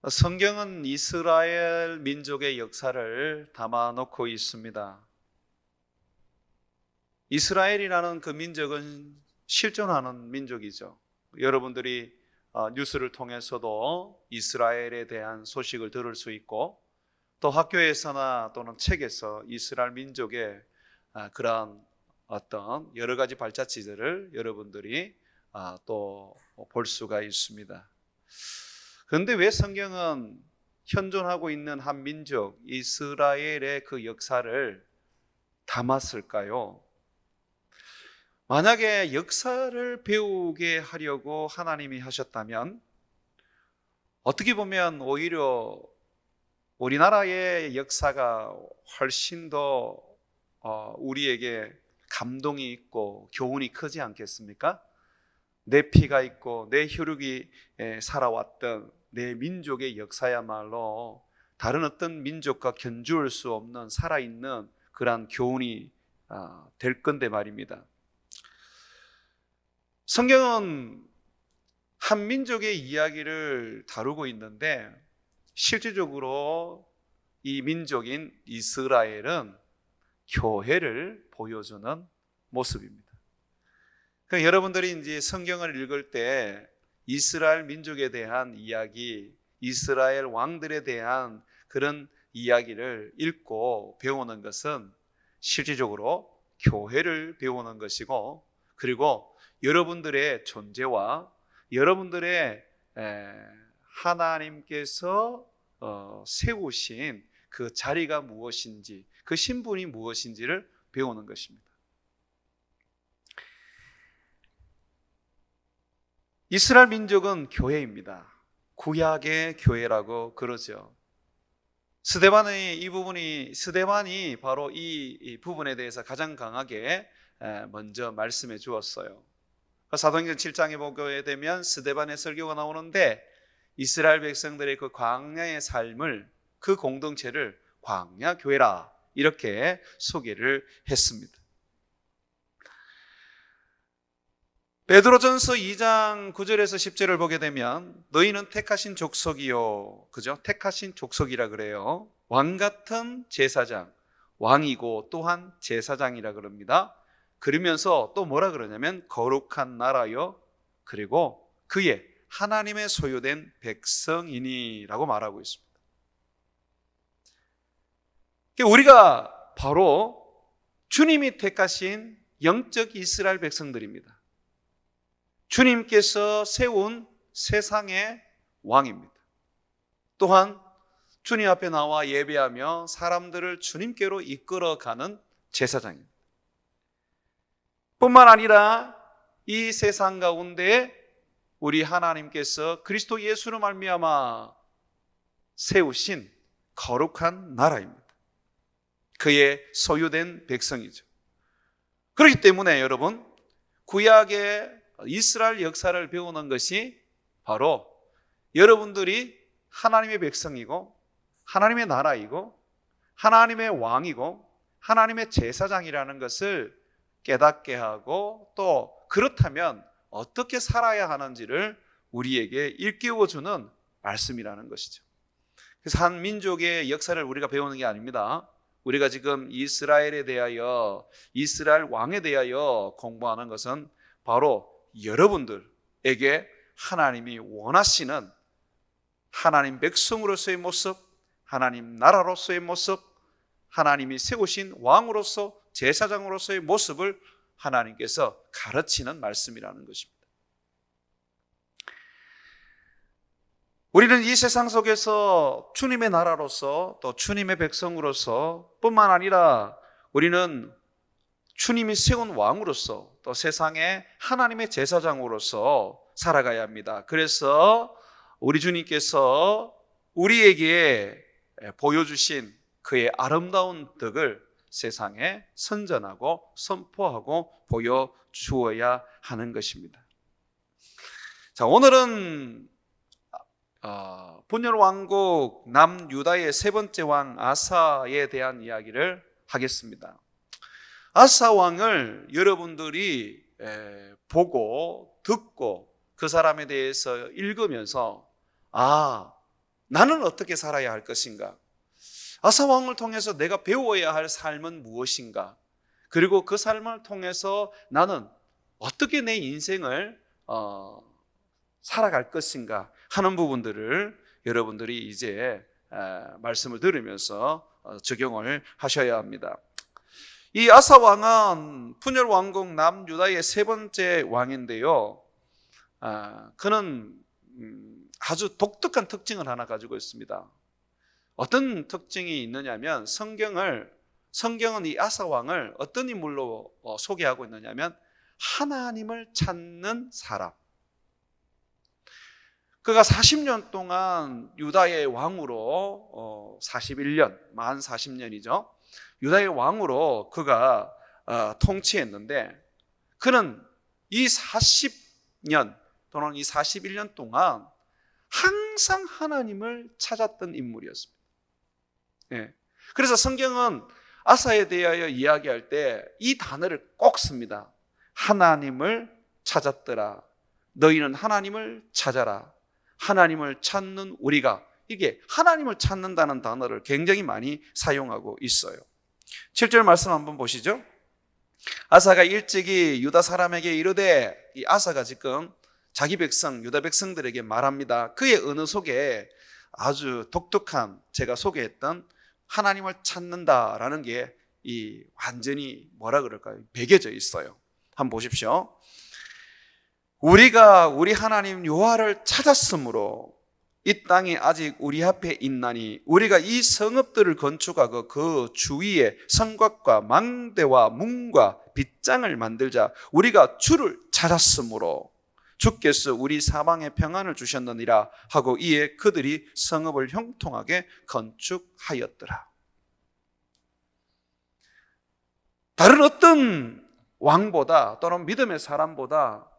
성경은 이스라엘 민족의 역사를 담아놓고 있습니다. 이스라엘이라는 그 민족은 실존하는 민족이죠. 여러분들이 뉴스를 통해서도 이스라엘에 대한 소식을 들을 수 있고, 또 학교에서나 또는 책에서 이스라엘 민족의 그러한 어떤 여러 가지 발자취들을 여러분들이 또 볼 수가 있습니다. 그런데 왜 성경은 현존하고 있는 한 민족 이스라엘의 그 역사를 담았을까요? 만약에 역사를 배우게 하려고 하나님이 하셨다면 어떻게 보면 오히려 우리나라의 역사가 훨씬 더 우리에게 감동이 있고 교훈이 크지 않겠습니까? 내 피가 있고 내 혈육이 살아왔던 내 민족의 역사야말로 다른 어떤 민족과 견줄 수 없는 살아있는 그러한 교훈이 될 건데 말입니다. 성경은 한 민족의 이야기를 다루고 있는데 실질적으로 이 민족인 이스라엘은 교회를 보여주는 모습입니다. 그러니까 여러분들이 이제 성경을 읽을 때 이스라엘 민족에 대한 이야기, 이스라엘 왕들에 대한 그런 이야기를 읽고 배우는 것은 실질적으로 교회를 배우는 것이고, 그리고 여러분들의 존재와 여러분들의 하나님께서 세우신 그 자리가 무엇인지, 그 신분이 무엇인지를 배우는 것입니다. 이스라엘 민족은 교회입니다. 구약의 교회라고 그러죠. 스데반이 바로 이 부분에 대해서 가장 강하게 먼저 말씀해 주었어요. 사도행전 7장에 보게 되면 스데반의 설교가 나오는데 이스라엘 백성들의 그 광야의 삶을, 그 공동체를 광야 교회라 이렇게 소개를 했습니다. 베드로전서 2장 9절에서 10절을 보게 되면 너희는 택하신 족속이요, 그죠? 택하신 족속이라 그래요. 왕 같은 제사장, 왕이고 또한 제사장이라 그럽니다. 그러면서 또 뭐라 그러냐면 거룩한 나라요, 그리고 그의 하나님의 소유된 백성이니라고 말하고 있습니다. 우리가 바로 주님이 택하신 영적 이스라엘 백성들입니다. 주님께서 세운 세상의 왕입니다. 또한 주님 앞에 나와 예배하며 사람들을 주님께로 이끌어가는 제사장입니다. 뿐만 아니라 이 세상 가운데 우리 하나님께서 그리스도 예수로 말미암아 세우신 거룩한 나라입니다. 그의 소유된 백성이죠. 그렇기 때문에 여러분, 구약의 이스라엘 역사를 배우는 것이 바로 여러분들이 하나님의 백성이고 하나님의 나라이고 하나님의 왕이고 하나님의 제사장이라는 것을 깨닫게 하고, 또 그렇다면 어떻게 살아야 하는지를 우리에게 일깨워주는 말씀이라는 것이죠. 그래서 한 민족의 역사를 우리가 배우는 게 아닙니다. 우리가 지금 이스라엘에 대하여, 이스라엘 왕에 대하여 공부하는 것은 바로 여러분들에게 하나님이 원하시는 하나님 백성으로서의 모습, 하나님 나라로서의 모습, 하나님이 세우신 왕으로서 제사장으로서의 모습을 하나님께서 가르치는 말씀이라는 것입니다. 우리는 이 세상 속에서 주님의 나라로서 또 주님의 백성으로서 뿐만 아니라 우리는 주님이 세운 왕으로서 또 세상의 하나님의 제사장으로서 살아가야 합니다. 그래서 우리 주님께서 우리에게 보여주신 그의 아름다운 덕을 세상에 선전하고 선포하고 보여주어야 하는 것입니다. 자, 오늘은 분열 왕국 남유다의 세 번째 왕 아사에 대한 이야기를 하겠습니다. 아사 왕을 여러분들이 보고 듣고 그 사람에 대해서 읽으면서 나는 어떻게 살아야 할 것인가? 아사 왕을 통해서 내가 배워야 할 삶은 무엇인가? 그리고 그 삶을 통해서 나는 어떻게 내 인생을 살아갈 것인가 하는 부분들을 여러분들이 이제 말씀을 들으면서 적용을 하셔야 합니다. 이 아사 왕은 분열 왕국 남유다의 세 번째 왕인데요. 그는 아주 독특한 특징을 하나 가지고 있습니다. 어떤 특징이 있느냐면 성경은 이 아사 왕을 어떤 인물로 소개하고 있느냐면 하나님을 찾는 사람. 그가 40년 동안 유다의 왕으로 41년, 만 40년이죠. 유다의 왕으로 그가 통치했는데 그는 이 40년 또는 이 41년 동안 항상 하나님을 찾았던 인물이었습니다. 그래서 성경은 아사에 대하여 이야기할 때 이 단어를 꼭 씁니다. 하나님을 찾았더라. 너희는 하나님을 찾아라. 하나님을 찾는 우리가, 이게 하나님을 찾는다는 단어를 굉장히 많이 사용하고 있어요. 7절 말씀 한번 보시죠. 아사가 일찍이 유다 사람에게 이르되, 이 아사가 지금 자기 백성 유다 백성들에게 말합니다. 그의 언어 속에 아주 독특한, 제가 소개했던 하나님을 찾는다라는 게 이 완전히 뭐라 그럴까요? 배겨져 있어요. 한번 보십시오. 우리가 우리 하나님 여호와를 찾았으므로 이 땅이 아직 우리 앞에 있나니 우리가 이 성읍들을 건축하고 그 주위에 성곽과 망대와 문과 빗장을 만들자. 우리가 주를 찾았으므로 주께서 우리 사방에 평안을 주셨느니라 하고 이에 그들이 성읍을 형통하게 건축하였더라. 다른 어떤 왕보다 또는 믿음의 사람보다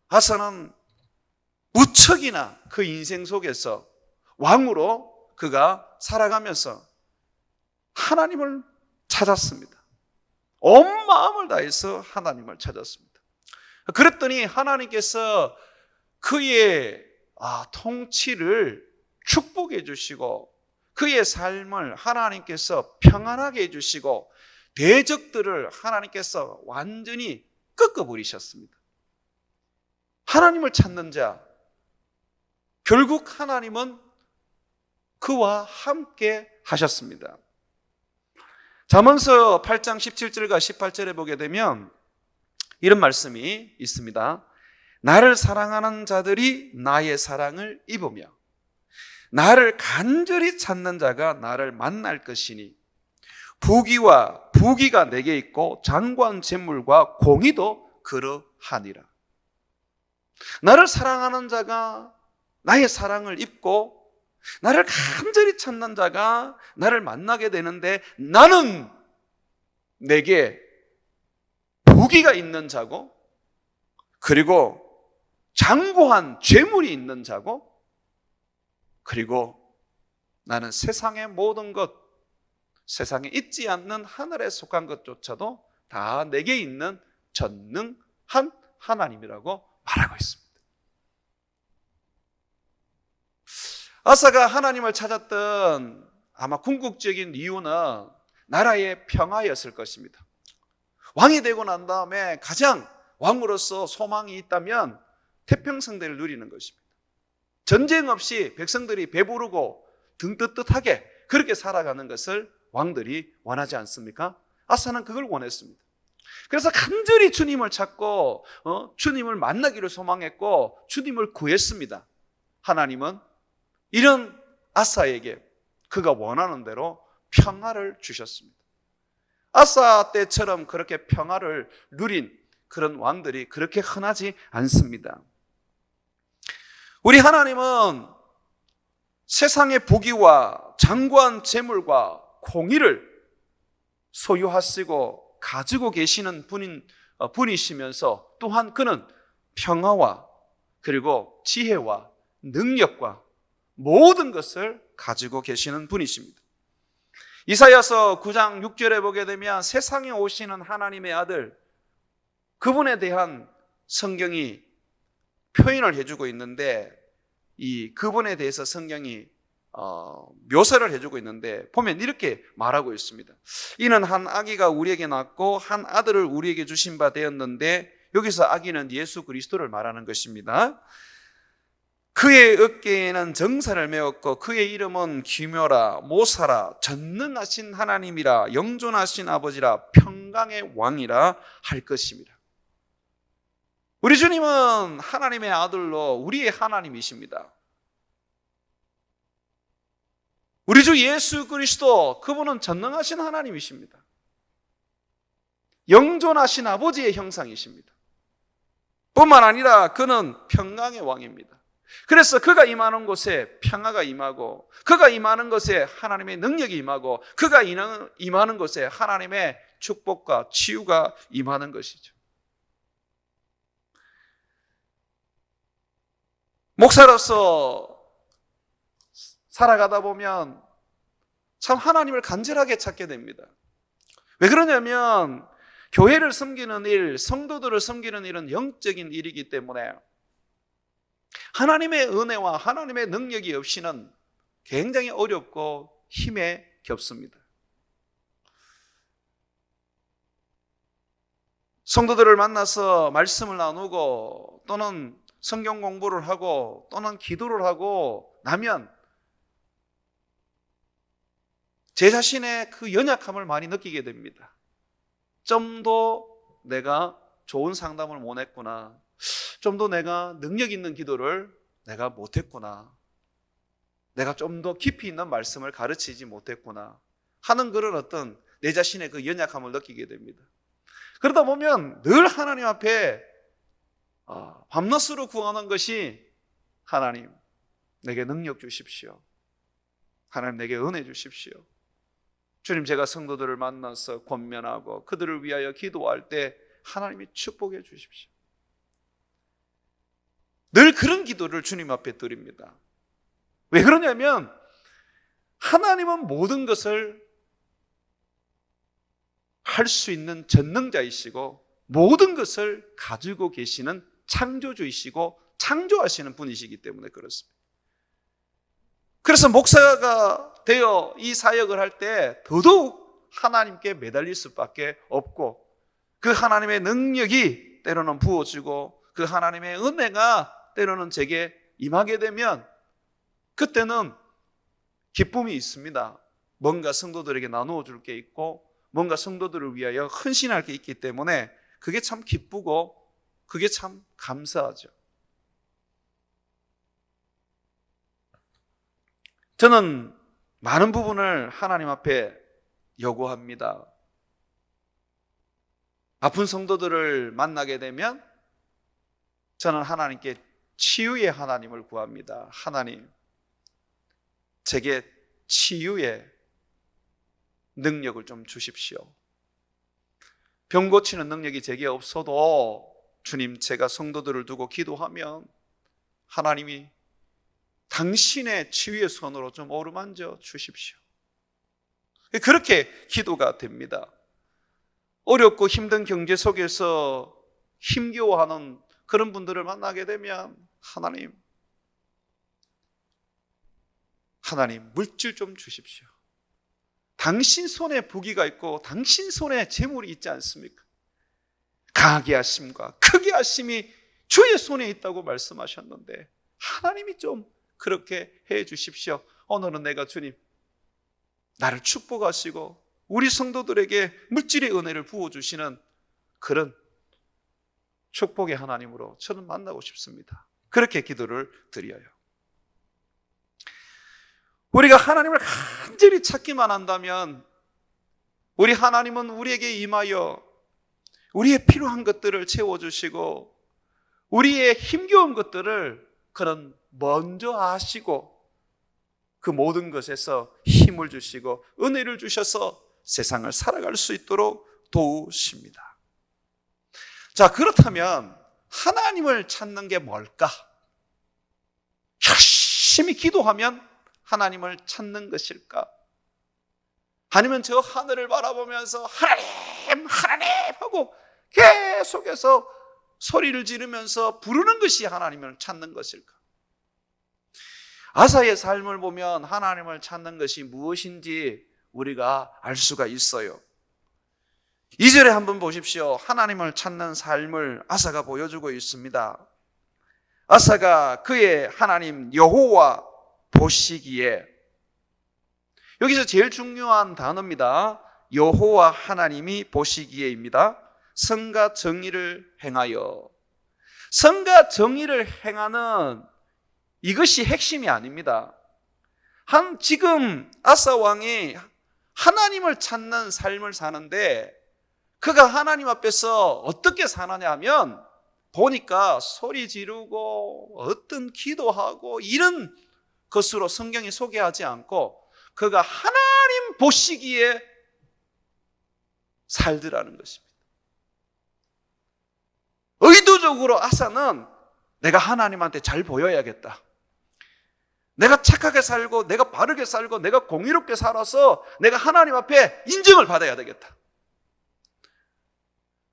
아사는 무척이나 그 인생 속에서 왕으로 그가 살아가면서 하나님을 찾았습니다. 온 마음을 다해서 하나님을 찾았습니다. 그랬더니 하나님께서 그의 통치를 축복해 주시고 그의 삶을 하나님께서 평안하게 해 주시고 대적들을 하나님께서 완전히 꺾어버리셨습니다. 하나님을 찾는 자, 결국 하나님은 그와 함께 하셨습니다. 잠언서 8장 17절과 18절에 보게 되면 이런 말씀이 있습니다. 나를 사랑하는 자들이 나의 사랑을 입으며 나를 간절히 찾는 자가 나를 만날 것이니 부귀가 내게 있고 장관 재물과 공의도 그러하니라. 나를 사랑하는 자가 나의 사랑을 입고 나를 간절히 찾는 자가 나를 만나게 되는데 나는 내게 부귀가 있는 자고 그리고 장고한 재물이 있는 자고 그리고 나는 세상의 모든 것, 세상에 있지 않는 하늘에 속한 것조차도 다 내게 있는 전능한 하나님이라고 말하고 있습니다. 아사가 하나님을 찾았던 아마 궁극적인 이유는 나라의 평화였을 것입니다. 왕이 되고 난 다음에 가장 왕으로서 소망이 있다면 태평성대를 누리는 것입니다. 전쟁 없이 백성들이 배부르고 등 뜨뜻하게 그렇게 살아가는 것을 왕들이 원하지 않습니까? 아사는 그걸 원했습니다. 그래서 간절히 주님을 찾고 주님을 만나기를 소망했고 주님을 구했습니다. 하나님은 이런 아사에게 그가 원하는 대로 평화를 주셨습니다. 아사 때처럼 그렇게 평화를 누린 그런 왕들이 그렇게 흔하지 않습니다. 우리 하나님은 세상의 부귀와 장관 재물과 공의를 소유하시고 가지고 계시는 분이시면서 또한 그는 평화와 그리고 지혜와 능력과 모든 것을 가지고 계시는 분이십니다. 이사야서 9장 6절에 보게 되면 세상에 오시는 하나님의 아들, 그분에 대한 성경이 표현을 해주고 있는데 이 그분에 대해서 성경이 묘사를 해주고 있는데 보면 이렇게 말하고 있습니다. 이는 한 아기가 우리에게 낳고 한 아들을 우리에게 주신 바 되었는데, 여기서 아기는 예수 그리스도를 말하는 것입니다. 그의 어깨에는 정사를 메었고 그의 이름은 기묘라, 모사라, 전능하신 하나님이라, 영존하신 아버지라, 평강의 왕이라 할 것입니다. 우리 주님은 하나님의 아들로 우리의 하나님이십니다. 우리 주 예수 그리스도, 그분은 전능하신 하나님이십니다. 영존하신 아버지의 형상이십니다. 뿐만 아니라 그는 평강의 왕입니다. 그래서 그가 임하는 곳에 평화가 임하고, 그가 임하는 곳에 하나님의 능력이 임하고, 그가 임하는 곳에 하나님의 축복과 치유가 임하는 것이죠. 목사로서 살아가다 보면 참 하나님을 간절하게 찾게 됩니다. 왜 그러냐면 교회를 섬기는 일, 성도들을 섬기는 일은 영적인 일이기 때문에 하나님의 은혜와 하나님의 능력이 없이는 굉장히 어렵고 힘에 겹습니다. 성도들을 만나서 말씀을 나누고 또는 성경 공부를 하고 또는 기도를 하고 나면 제 자신의 그 연약함을 많이 느끼게 됩니다. 좀 더 내가 좋은 상담을 못 했구나, 좀 더 내가 능력 있는 기도를 내가 못했구나, 내가 좀 더 깊이 있는 말씀을 가르치지 못했구나 하는 그런 어떤 내 자신의 그 연약함을 느끼게 됩니다. 그러다 보면 늘 하나님 앞에 밤낮으로 구하는 것이, 하나님 내게 능력 주십시오, 하나님 내게 은혜 주십시오, 주님 제가 성도들을 만나서 권면하고 그들을 위하여 기도할 때 하나님이 축복해 주십시오. 늘 그런 기도를 주님 앞에 드립니다. 왜 그러냐면 하나님은 모든 것을 할 수 있는 전능자이시고 모든 것을 가지고 계시는 창조주이시고 창조하시는 분이시기 때문에 그렇습니다. 그래서 목사가 되어 이 사역을 할 때 더더욱 하나님께 매달릴 수밖에 없고, 그 하나님의 능력이 때로는 부어지고 그 하나님의 은혜가 때로는 제게 임하게 되면 그때는 기쁨이 있습니다. 뭔가 성도들에게 나누어 줄 게 있고 뭔가 성도들을 위하여 헌신할 게 있기 때문에 그게 참 기쁘고 그게 참 감사하죠. 저는 많은 부분을 하나님 앞에 요구합니다. 아픈 성도들을 만나게 되면 저는 하나님께 치유의 하나님을 구합니다. 하나님, 제게 치유의 능력을 좀 주십시오. 병 고치는 능력이 제게 없어도 주님, 제가 성도들을 두고 기도하면 하나님이 당신의 치유의 손으로 좀 어루만져 주십시오. 그렇게 기도가 됩니다. 어렵고 힘든 경제 속에서 힘겨워하는 그런 분들을 만나게 되면 하나님 물질 좀 주십시오. 당신 손에 부귀가 있고 당신 손에 재물이 있지 않습니까? 강하게 하심과 크게 하심이 주의 손에 있다고 말씀하셨는데 하나님이 좀 그렇게 해 주십시오. 오늘은 내가 주님 나를 축복하시고 우리 성도들에게 물질의 은혜를 부어주시는 그런 축복의 하나님으로 저는 만나고 싶습니다. 그렇게 기도를 드려요. 우리가 하나님을 간절히 찾기만 한다면 우리 하나님은 우리에게 임하여 우리의 필요한 것들을 채워주시고 우리의 힘겨운 것들을 그는 먼저 아시고 그 모든 것에서 힘을 주시고 은혜를 주셔서 세상을 살아갈 수 있도록 도우십니다. 자, 그렇다면 하나님을 찾는 게 뭘까? 열심히 기도하면 하나님을 찾는 것일까? 아니면 저 하늘을 바라보면서 하나님 하나님 하고 계속해서 소리를 지르면서 부르는 것이 하나님을 찾는 것일까? 아사의 삶을 보면 하나님을 찾는 것이 무엇인지 우리가 알 수가 있어요. 2절에 한번 보십시오. 하나님을 찾는 삶을 아사가 보여주고 있습니다. 아사가 그의 하나님 여호와 보시기에, 여기서 제일 중요한 단어입니다. 여호와 하나님이 보시기에입니다. 선과 정의를 행하여. 선과 정의를 행하는 이것이 핵심이 아닙니다. 지금 아사 왕이 하나님을 찾는 삶을 사는데, 그가 하나님 앞에서 어떻게 사느냐 하면, 보니까 소리 지르고 어떤 기도하고 이런 것으로 성경이 소개하지 않고, 그가 하나님 보시기에 살더라는 것입니다. 의도적으로 아사는 내가 하나님한테 잘 보여야겠다, 내가 착하게 살고 내가 바르게 살고 내가 공의롭게 살아서 내가 하나님 앞에 인정을 받아야 되겠다,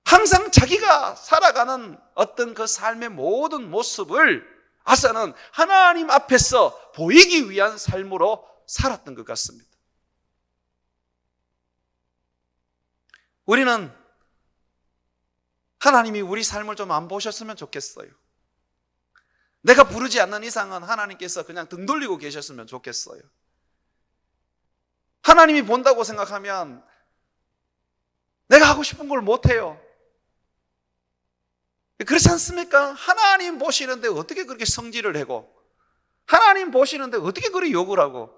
항상 자기가 살아가는 어떤 그 삶의 모든 모습을 아사는 하나님 앞에서 보이기 위한 삶으로 살았던 것 같습니다. 우리는 하나님이 우리 삶을 좀 안 보셨으면 좋겠어요. 내가 부르지 않는 이상은 하나님께서 그냥 등 돌리고 계셨으면 좋겠어요. 하나님이 본다고 생각하면 내가 하고 싶은 걸 못해요. 그렇지 않습니까? 하나님 보시는데 어떻게 그렇게 성질을 내고, 하나님 보시는데 어떻게 그렇게 욕을 하고,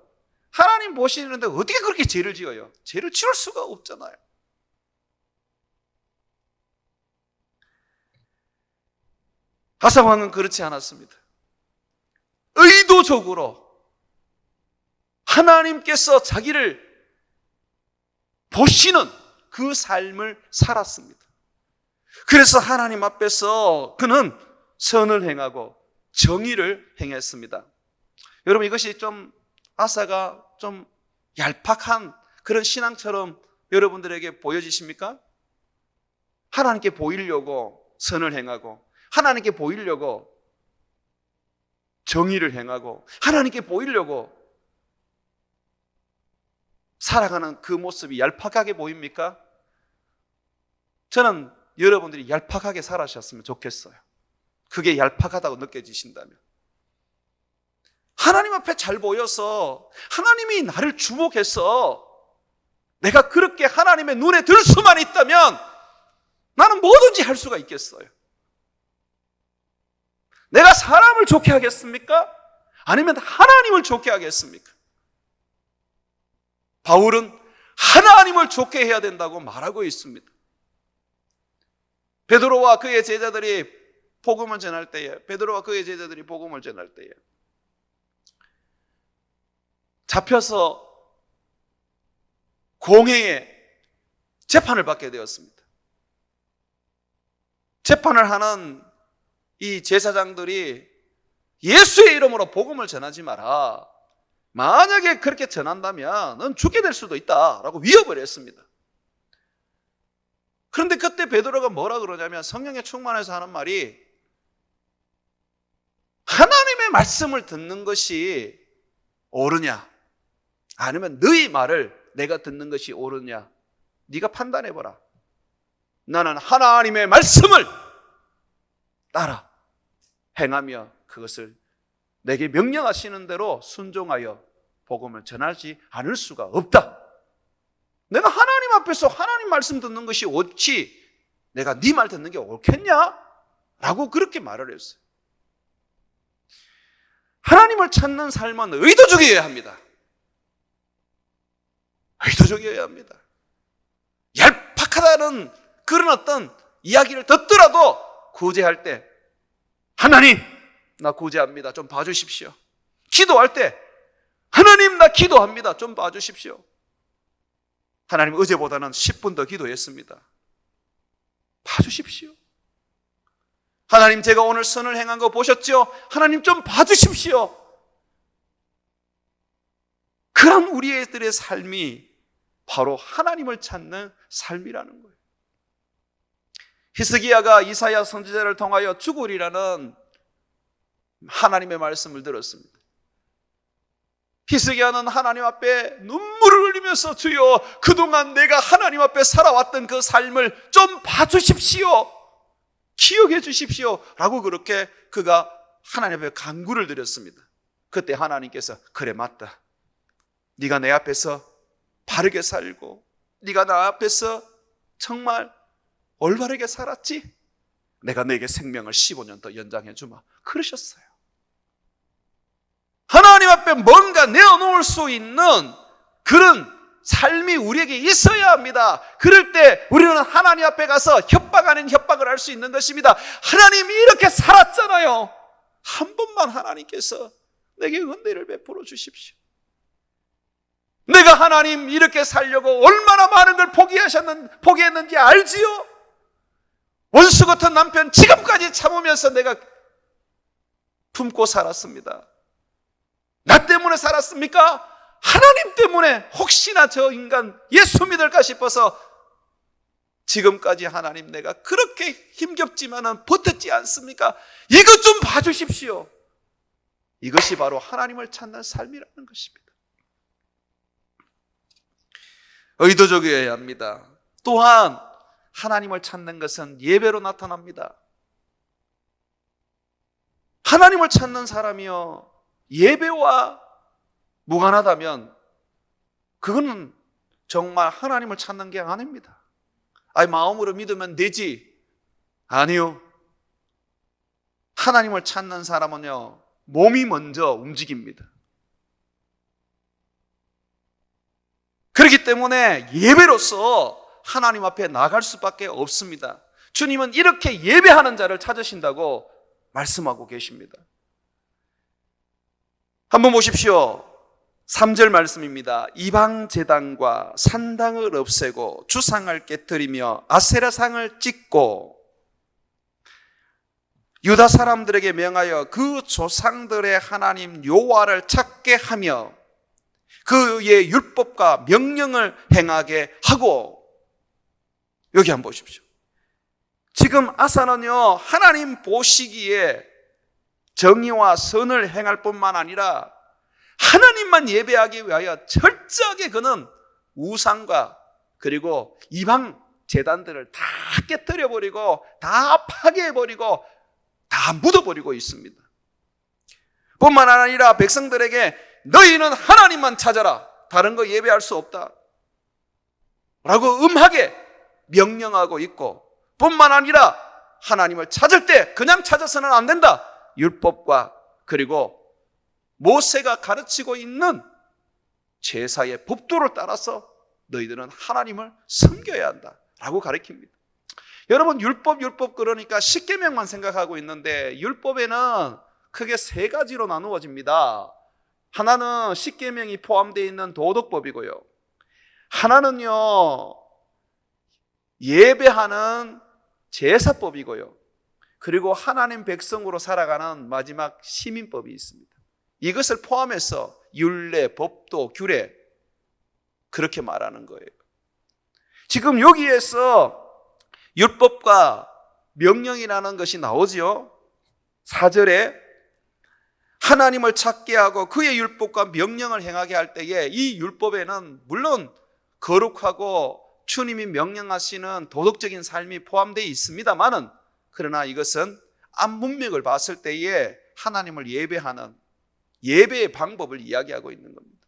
하나님 보시는데 어떻게 그렇게 죄를 지어요? 죄를 지을 수가 없잖아요. 아사 왕은 그렇지 않았습니다. 의도적으로 하나님께서 자기를 보시는 그 삶을 살았습니다. 그래서 하나님 앞에서 그는 선을 행하고 정의를 행했습니다. 여러분, 이것이 좀 아사가 좀 얄팍한 그런 신앙처럼 여러분들에게 보여지십니까? 하나님께 보이려고 선을 행하고, 하나님께 보이려고 정의를 행하고, 하나님께 보이려고 살아가는 그 모습이 얄팍하게 보입니까? 저는 여러분들이 얄팍하게 살아셨으면 좋겠어요. 그게 얄팍하다고 느껴지신다면. 하나님 앞에 잘 보여서 하나님이 나를 주목해서 내가 그렇게 하나님의 눈에 들 수만 있다면 나는 뭐든지 할 수가 있겠어요. 내가 사람을 좋게 하겠습니까? 아니면 하나님을 좋게 하겠습니까? 바울은 하나님을 좋게 해야 된다고 말하고 있습니다. 베드로와 그의 제자들이 복음을 전할 때에 잡혀서 공회에 재판을 받게 되었습니다. 재판을 하는 이 제사장들이 예수의 이름으로 복음을 전하지 마라, 만약에 그렇게 전한다면 넌 죽게 될 수도 있다라고 위협을 했습니다. 그런데 그때 베드로가 뭐라 그러냐면, 성령에 충만해서 하는 말이, 하나님의 말씀을 듣는 것이 옳으냐, 아니면 너희 말을 내가 듣는 것이 옳으냐, 네가 판단해보라. 나는 하나님의 말씀을 따라 행하며 그것을 내게 명령하시는 대로 순종하여 복음을 전하지 않을 수가 없다. 내가 하나님 앞에서 하나님 말씀 듣는 것이 옳지 내가 네 말 듣는 게 옳겠냐? 라고 그렇게 말을 했어요. 하나님을 찾는 삶은 의도적이어야 합니다. 의도적이어야 합니다. 얄팍하다는 그런 어떤 이야기를 듣더라도 구제할 때, 하나님 나 구제합니다, 좀 봐주십시오. 기도할 때, 하나님 나 기도합니다, 좀 봐주십시오. 하나님 어제보다는 10분 더 기도했습니다, 봐주십시오. 하나님 제가 오늘 선을 행한 거 보셨죠? 하나님 좀 봐주십시오. 그런 우리들의 삶이 바로 하나님을 찾는 삶이라는 거예요. 히스기야가 이사야 선지자를 통하여 죽으리라는 하나님의 말씀을 들었습니다. 히스기야는 하나님 앞에 눈물을 흘리면서 주여 그동안 내가 하나님 앞에 살아왔던 그 삶을 좀 봐주십시오, 기억해 주십시오 라고 그렇게 그가 하나님 앞에 간구를 드렸습니다. 그때 하나님께서 그래 맞다, 네가 내 앞에서 바르게 살고 네가 나 앞에서 정말 올바르게 살았지? 내가 너에게 생명을 15년 더 연장해 주마 그러셨어요. 하나님 앞에 뭔가 내어놓을 수 있는 그런 삶이 우리에게 있어야 합니다. 그럴 때 우리는 하나님 앞에 가서 협박 아닌 협박을 할 수 있는 것입니다. 하나님이 이렇게 살았잖아요. 한 번만 하나님께서 내게 은혜를 베풀어 주십시오. 내가 하나님 이렇게 살려고 얼마나 많은 걸 포기했는지 알지요? 원수 같은 남편 지금까지 참으면서 내가 품고 살았습니다. 나 때문에 살았습니까? 하나님 때문에 혹시나 저 인간 예수 믿을까 싶어서 지금까지 하나님 내가 그렇게 힘겹지만은 버텼지 않습니까? 이것 좀 봐주십시오. 이것이 바로 하나님을 찾는 삶이라는 것입니다. 의도적이어야 합니다. 또한 하나님을 찾는 것은 예배로 나타납니다. 하나님을 찾는 사람이요 예배와 무관하다면 그거는 정말 하나님을 찾는 게 아닙니다. 아니 마음으로 믿으면 되지. 아니요. 하나님을 찾는 사람은요 몸이 먼저 움직입니다. 그렇기 때문에 예배로서 하나님 앞에 나갈 수밖에 없습니다. 주님은 이렇게 예배하는 자를 찾으신다고 말씀하고 계십니다. 한번 보십시오. 3절 말씀입니다. 이방 제단과 산당을 없애고 주상을 깨뜨리며 아세라상을 찍고 유다 사람들에게 명하여 그 조상들의 하나님 여호와를 찾게 하며 그의 율법과 명령을 행하게 하고. 여기 한번 보십시오. 지금 아사는요 하나님 보시기에 정의와 선을 행할 뿐만 아니라 하나님만 예배하기 위하여 철저하게 그는 우상과 그리고 이방 제단들을 다 깨뜨려버리고 다 파괴해버리고 다 묻어버리고 있습니다. 뿐만 아니라 백성들에게 너희는 하나님만 찾아라, 다른 거 예배할 수 없다 라고 음하게 명령하고 있고, 뿐만 아니라 하나님을 찾을 때 그냥 찾아서는 안 된다, 율법과 그리고 모세가 가르치고 있는 제사의 법도를 따라서 너희들은 하나님을 섬겨야 한다 라고 가르칩니다. 여러분 율법 그러니까 십계명만 생각하고 있는데 율법에는 크게 세 가지로 나누어집니다. 하나는 십계명이 포함되어 있는 도덕법이고요, 하나는요 예배하는 제사법이고요, 그리고 하나님 백성으로 살아가는 마지막 시민법이 있습니다. 이것을 포함해서 율례, 법도, 규례 그렇게 말하는 거예요. 지금 여기에서 율법과 명령이라는 것이 나오죠. 4절에 하나님을 찾게 하고 그의 율법과 명령을 행하게 할 때에 이 율법에는 물론 거룩하고 주님이 명령하시는 도덕적인 삶이 포함되어 있습니다만은, 그러나 이것은 앞문맥을 봤을 때에 하나님을 예배하는 예배의 방법을 이야기하고 있는 겁니다.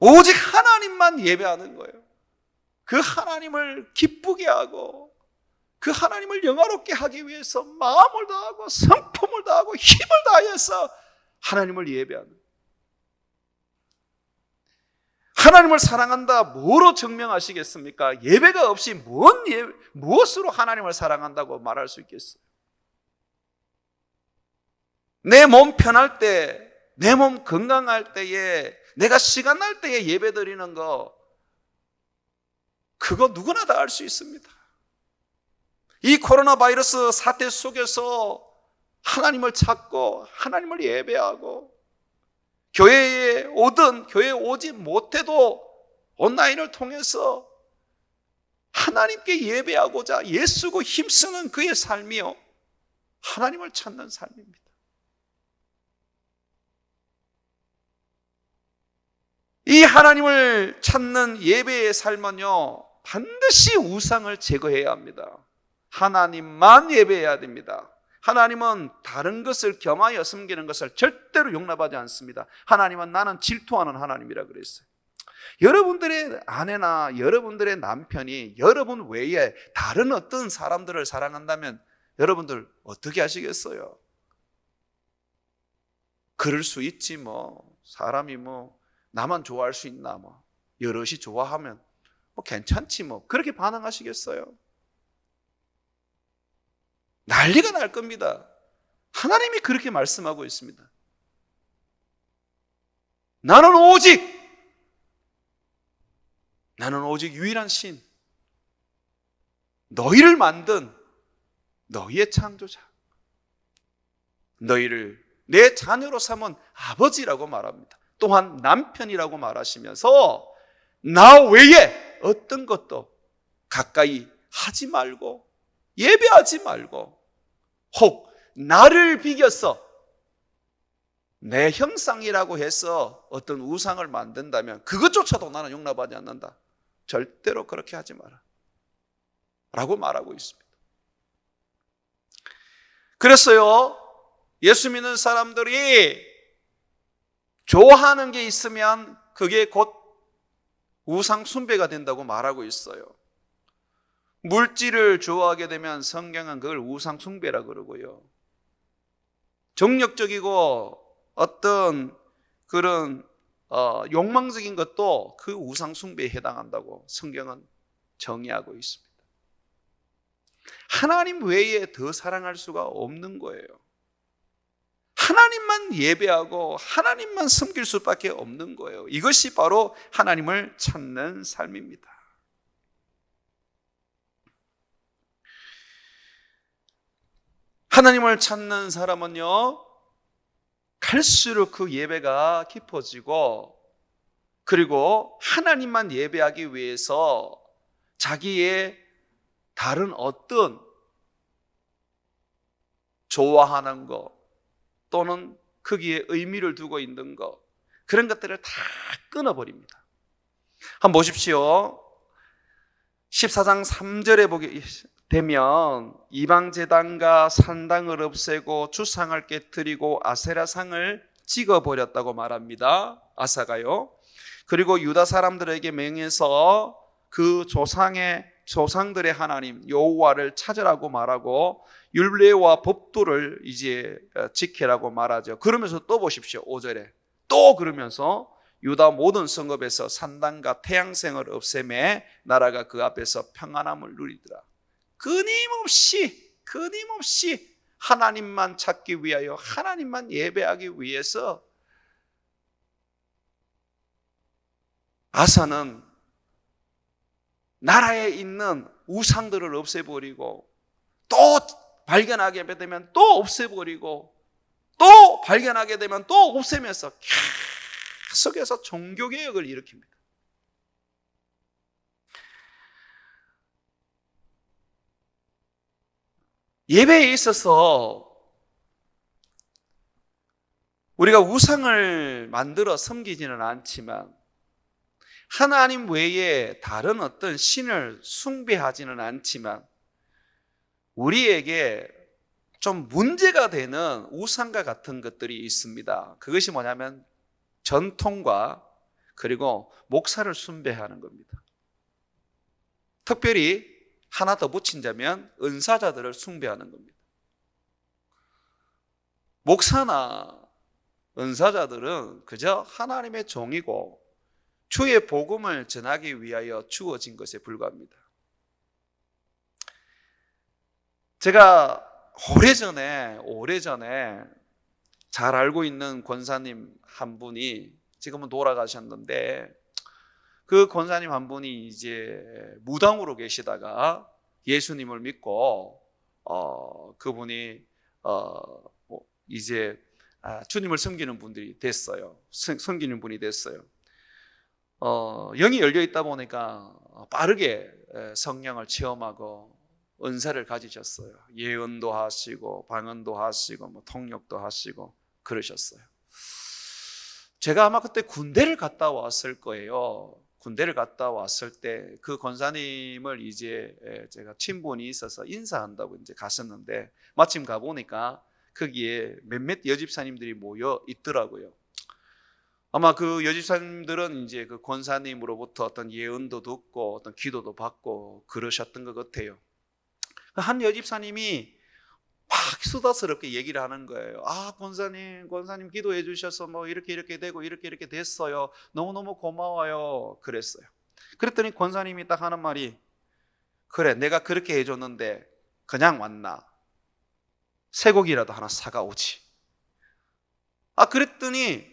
오직 하나님만 예배하는 거예요. 그 하나님을 기쁘게 하고 그 하나님을 영화롭게 하기 위해서 마음을 다하고 성품을 다하고 힘을 다해서 하나님을 예배하는, 하나님을 사랑한다 뭐로 증명하시겠습니까? 예배가 없이 무엇으로 하나님을 사랑한다고 말할 수 있겠어요? 내 몸 편할 때, 내 몸 건강할 때에, 내가 시간 날 때에 예배 드리는 거, 그거 누구나 다 할 수 있습니다. 이 코로나 바이러스 사태 속에서 하나님을 찾고 하나님을 예배하고 교회에 오든 교회에 오지 못해도 온라인을 통해서 하나님께 예배하고자 애쓰고 힘쓰는 그의 삶이요, 하나님을 찾는 삶입니다. 이 하나님을 찾는 예배의 삶은요, 반드시 우상을 제거해야 합니다. 하나님만 예배해야 됩니다. 하나님은 다른 것을 겸하여 섬기는 것을 절대로 용납하지 않습니다. 하나님은 나는 질투하는 하나님이라 그랬어요. 여러분들의 아내나 여러분들의 남편이 여러분 외에 다른 어떤 사람들을 사랑한다면 여러분들 어떻게 하시겠어요? 그럴 수 있지 뭐. 사람이 뭐 나만 좋아할 수 있나 뭐. 여럿이 좋아하면 뭐 괜찮지 뭐. 그렇게 반응하시겠어요? 난리가 날 겁니다. 하나님이 그렇게 말씀하고 있습니다. 나는 오직 유일한 신, 너희를 만든 너희의 창조자, 너희를 내 자녀로 삼은 아버지라고 말합니다. 또한 남편이라고 말하시면서 나 외에 어떤 것도 가까이 하지 말고 예배하지 말고, 혹 나를 비겨서 내 형상이라고 해서 어떤 우상을 만든다면 그것조차도 나는 용납하지 않는다. 절대로 그렇게 하지 마라 라고 말하고 있습니다. 그래서요, 예수 믿는 사람들이 좋아하는 게 있으면 그게 곧 우상 숭배가 된다고 말하고 있어요. 물질을 좋아하게 되면 성경은 그걸 우상 숭배라 그러고요. 정력적이고 어떤 그런 욕망적인 것도 그 우상 숭배에 해당한다고 성경은 정의하고 있습니다. 하나님 외에 더 사랑할 수가 없는 거예요. 하나님만 예배하고 하나님만 섬길 수밖에 없는 거예요. 이것이 바로 하나님을 찾는 삶입니다. 하나님을 찾는 사람은요, 갈수록 그 예배가 깊어지고, 그리고 하나님만 예배하기 위해서 자기의 다른 어떤 좋아하는 것 또는 거기에 의미를 두고 있는 것, 그런 것들을 다 끊어버립니다. 한번 보십시오. 14장 3절에 보게 되면 이방제단과 산당을 없애고 주상을 깨뜨리고 아세라상을 찍어버렸다고 말합니다. 아사가요. 그리고 유다 사람들에게 명해서 그 조상들의 하나님 여호와를 찾으라고 말하고 율례와 법도를 이제 지키라고 말하죠. 그러면서 또 보십시오. 5절에 또 그러면서 유다 모든 성읍에서 산당과 태양생을 없애매 나라가 그 앞에서 평안함을 누리더라. 끊임없이 하나님만 찾기 위하여 하나님만 예배하기 위해서 아사는 나라에 있는 우상들을 없애버리고 또 발견하게 되면 또 없애버리고 또 발견하게 되면 또 없애면서 계속해서 종교개혁을 일으킵니다. 예배에 있어서 우리가 우상을 만들어 섬기지는 않지만 하나님 외에 다른 어떤 신을 숭배하지는 않지만 우리에게 좀 문제가 되는 우상과 같은 것들이 있습니다. 그것이 뭐냐면 전통과 그리고 목사를 숭배하는 겁니다. 특별히 하나 더 붙인다면 은사자들을 숭배하는 겁니다. 목사나 은사자들은 그저 하나님의 종이고 주의 복음을 전하기 위하여 주어진 것에 불과합니다. 제가 오래전에 잘 알고 있는 권사님 한 분이 지금은 돌아가셨는데 그 권사님 한 분이 이제 무당으로 계시다가 예수님을 믿고 그분이 이제 주님을 섬기는 분들이 됐어요. 섬기는 분이 됐어요. 영이 열려 있다 보니까 빠르게 성령을 체험하고 은사를 가지셨어요. 예언도 하시고 방언도 하시고 뭐 통역도 하시고 그러셨어요. 제가 아마 그때 군대를 갔다 왔을 거예요. 군대를 갔다 왔을 때 그 권사님을 이제 제가 친분이 있어서 인사한다고 이제 갔었는데 마침 가보니까 거기에 몇몇 여집사님들이 모여 있더라고요. 아마 그 여집사님들은 이제 그 권사님으로부터 어떤 예언도 듣고 어떤 기도도 받고 그러셨던 것 같아요. 한 여집사님이 막 수다스럽게 얘기를 하는 거예요. 아, 권사님 기도해 주셔서 뭐 이렇게 되고 이렇게 됐어요. 너무너무 고마워요. 그랬어요. 그랬더니 권사님이 딱 하는 말이, 그래, 내가 그렇게 해줬는데 그냥 왔나? 쇠고기라도 하나 사가오지. 아, 그랬더니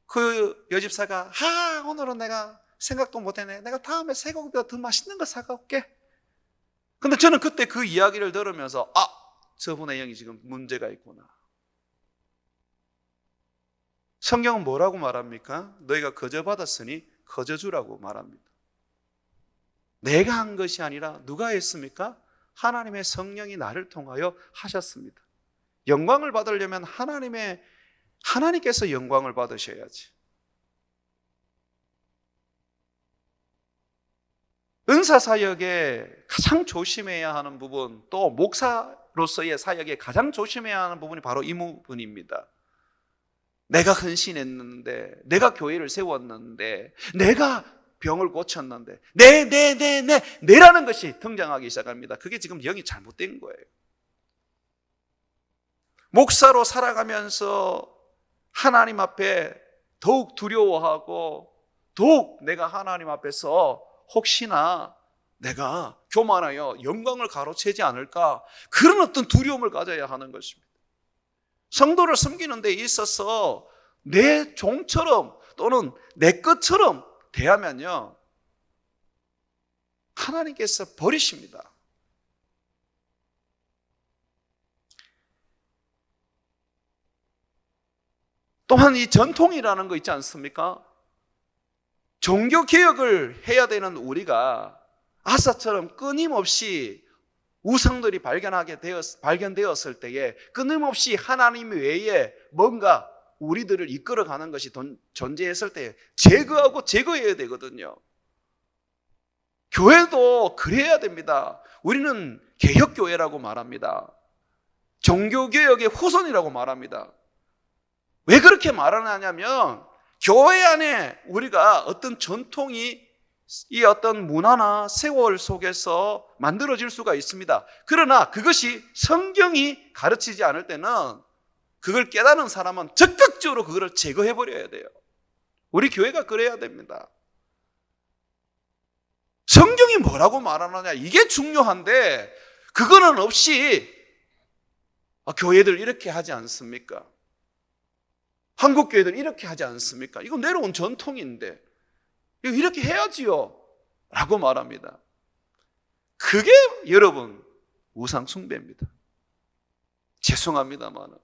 그 여집사가, 오늘은 내가 생각도 못했네. 내가 다음에 쇠고기보다 더 맛있는 거 사가올게. 근데 저는 그때 그 이야기를 들으면서 저분의 영이 지금 문제가 있구나. 성경은 뭐라고 말합니까? 너희가 거저 받았으니 거저 주라고 말합니다. 내가 한 것이 아니라 누가 했습니까? 하나님의 성령이 나를 통하여 하셨습니다. 영광을 받으려면 하나님께서 영광을 받으셔야지. 은사 사역에 가장 조심해야 하는 부분, 또 목사로서의 사역에 가장 조심해야 하는 부분이 바로 이 부분입니다. 내가 헌신했는데, 내가 교회를 세웠는데, 내가 병을 고쳤는데, 내라는 것이 등장하기 시작합니다. 그게 지금 영이 잘못된 거예요. 목사로 살아가면서 하나님 앞에 더욱 두려워하고, 더욱 내가 하나님 앞에서 혹시나 내가 교만하여 영광을 가로채지 않을까, 그런 어떤 두려움을 가져야 하는 것입니다. 성도를 섬기는 데 있어서 내 종처럼 또는 내 것처럼 대하면요, 하나님께서 버리십니다. 또한 이 전통이라는 거 있지 않습니까? 종교개혁을 해야 되는 우리가 아사처럼 끊임없이 우상들이 발견되었을 때에 끊임없이 하나님 외에 뭔가 우리들을 이끌어가는 것이 존재했을 때 제거해야 되거든요. 교회도 그래야 됩니다. 우리는 개혁교회라고 말합니다. 종교개혁의 후손이라고 말합니다. 왜 그렇게 말하냐면, 교회 안에 우리가 어떤 전통이 이 어떤 문화나 세월 속에서 만들어질 수가 있습니다. 그러나 그것이 성경이 가르치지 않을 때는 그걸 깨닫는 사람은 적극적으로 그걸 제거해버려야 돼요. 우리 교회가 그래야 됩니다. 성경이 뭐라고 말하느냐, 이게 중요한데, 그거는 없이 교회들 이렇게 하지 않습니까? 한국 교회들 이렇게 하지 않습니까? 이건 내려온 전통인데 이거 이렇게 해야지요 라고 말합니다. 그게 여러분 우상 숭배입니다. 죄송합니다만,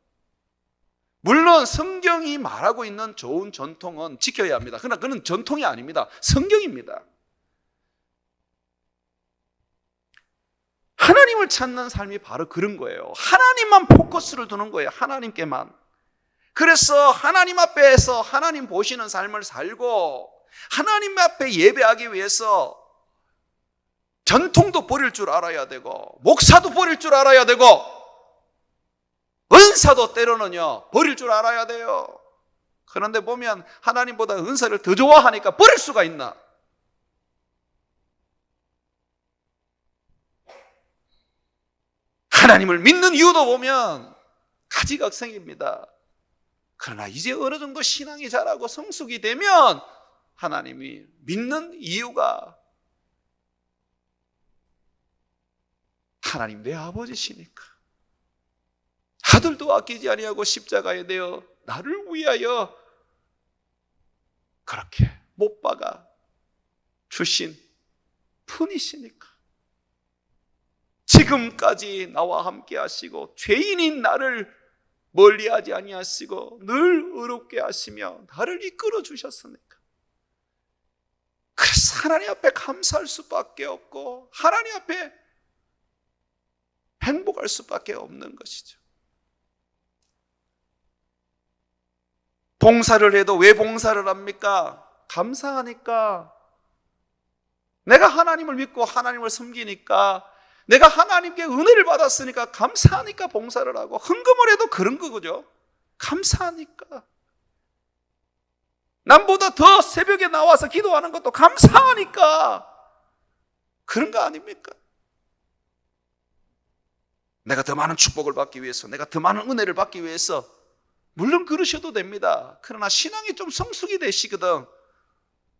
물론 성경이 말하고 있는 좋은 전통은 지켜야 합니다. 그러나 그건 전통이 아닙니다. 성경입니다. 하나님을 찾는 삶이 바로 그런 거예요. 하나님만 포커스를 두는 거예요. 하나님께만. 그래서 하나님 앞에서 하나님 보시는 삶을 살고, 하나님 앞에 예배하기 위해서 전통도 버릴 줄 알아야 되고, 목사도 버릴 줄 알아야 되고, 은사도 때로는요 버릴 줄 알아야 돼요. 그런데 보면 하나님보다 은사를 더 좋아하니까 버릴 수가 있나? 하나님을 믿는 이유도 보면 가지각성입니다. 그러나 이제 어느 정도 신앙이 자라고 성숙이 되면 하나님이 믿는 이유가 하나님 내 아버지시니까. 아들도 아끼지 아니하고 십자가에 내어 나를 위하여 그렇게 못 박아 주신 분이시니까. 지금까지 나와 함께 하시고 죄인인 나를 멀리하지 아니하시고 늘 의롭게 하시며 나를 이끌어 주셨으니까. 그래서 하나님 앞에 감사할 수밖에 없고, 하나님 앞에 행복할 수밖에 없는 것이죠. 봉사를 해도 왜 봉사를 합니까? 감사하니까. 내가 하나님을 믿고 하나님을 섬기니까, 내가 하나님께 은혜를 받았으니까 감사하니까 봉사를 하고, 헌금을 해도 그런 거죠. 감사하니까. 남보다 더 새벽에 나와서 기도하는 것도 감사하니까 그런 거 아닙니까? 내가 더 많은 축복을 받기 위해서, 내가 더 많은 은혜를 받기 위해서, 물론 그러셔도 됩니다. 그러나 신앙이 좀 성숙이 되시거든.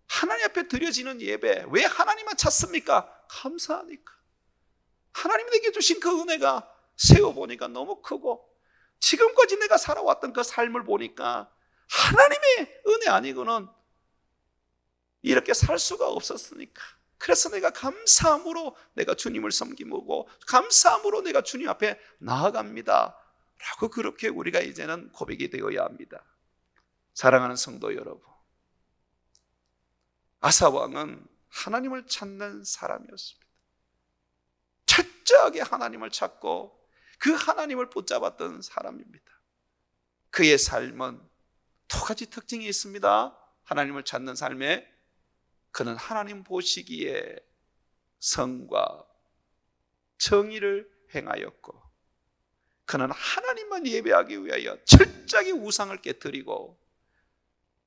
하나님 앞에 드려지는 예배, 왜 하나님만 찾습니까? 감사하니까. 하나님이 내게 주신 그 은혜가 세워보니까 너무 크고, 지금까지 내가 살아왔던 그 삶을 보니까 하나님의 은혜 아니고는 이렇게 살 수가 없었으니까. 그래서 내가 감사함으로 내가 주님을 섬기고, 감사함으로 내가 주님 앞에 나아갑니다 라고, 그렇게 우리가 이제는 고백이 되어야 합니다. 사랑하는 성도 여러분, 아사왕은 하나님을 찾는 사람이었습니다. 철저하게 하나님을 찾고 그 하나님을 붙잡았던 사람입니다. 그의 삶은 두 가지 특징이 있습니다. 하나님을 찾는 삶에 그는 하나님 보시기에 성과 정의를 행하였고, 그는 하나님만 예배하기 위하여 철저하게 우상을 깨뜨리고,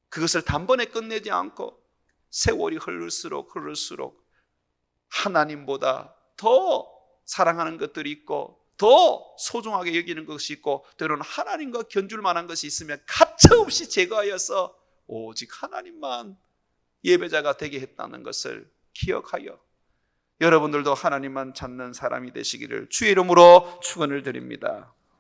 그것을 단번에 끝내지 않고 세월이 흐를수록 하나님보다 더 사랑하는 것들이 있고, 더 소중하게 여기는 것이 있고, 때로는 하나님과 견줄 만한 것이 있으면 가차없이 제거하여서 오직 하나님만 예배자가 되게 했다는 것을 기억하여 여러분들도 하나님만 찾는 사람이 되시기를 주의 이름으로 축원을 드립니다.